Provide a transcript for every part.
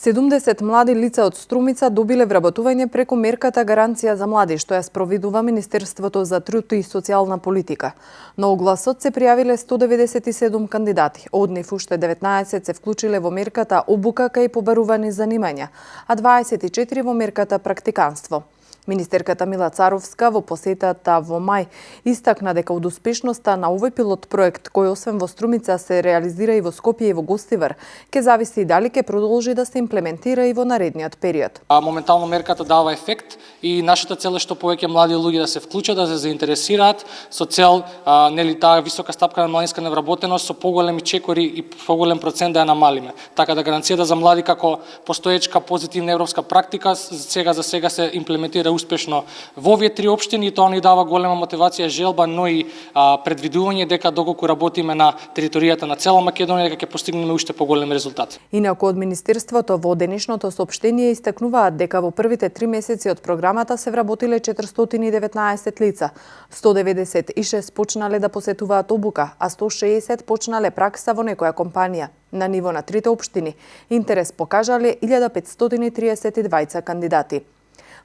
70 млади лица од Струмица добиле вработување преку мерката Гаранција за млади, што ја спроведува Министерството за труд и социјална политика. На огласот се пријавиле 197 кандидати. Од нив уште 19 се вклучиле во мерката обука кај побарувани занимања, а 24 во мерката практиканство. Министерката Мила Царовска во посетата во мај истакна дека од успешноста на овој пилот проект, кој освен во Струмица се реализира и во Скопје и во Гостивар, ќе зависи дали ќе продолжи да се имплементира и во наредниот период. Моментално мерката дава ефект и нашата цел е што повеќе млади луѓе да се вклучат, да се заинтересираат со цел таа висока стапка на младинска невработеност со поголеми чекори и поголем процент да ја намалиме. Така да гаранцијата за млади како постоечка позитивна европска практика сега се имплементира успешно во овие три општини и тоа ни дава голема мотивација, желба, но и предвидување дека доколку работиме на територијата на цела Македонија дека ќе постигнеме уште поголеми резултати. Инаку од Министерството во денешното соопштение истакнуваат дека во првите 3 месеци од програмата се вработиле 419 лица, 196 почнале да посетуваат обука, а 160 почнале пракса во некоја компанија. На ниво на трите општини интерес покажале 1532 кандидати.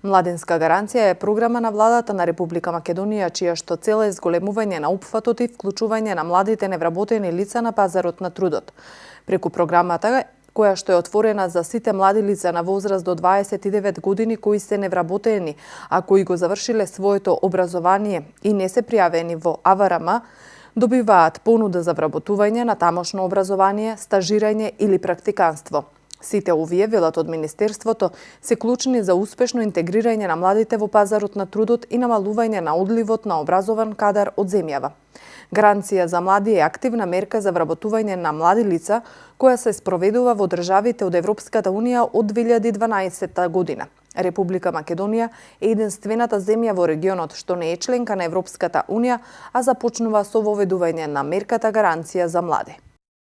Младенска гаранција е програма на владата на Република Македонија, чија што цел е зголемување на опфатот и вклучување на младите невработени лица на пазарот на трудот. Преку програмата, која што е отворена за сите млади лица на возраст до 29 години кои се невработени, а кои го завршиле своето образование и не се пријавени во АВРМ, добиваат понуда за вработување на тамошно образование, стажирање или практиканство. Сите овие, велат од Министерството, се клучни за успешно интегрирање на младите во пазарот на трудот и намалување на одливот на образован кадар од земјава. Гаранција за млади е активна мерка за вработување на млади лица која се спроведува во државите од Европската Унија од 2012 година. Република Македонија е единствената земја во регионот што не е членка на Европската Унија, а започнува со воведување на мерката Гаранција за млади.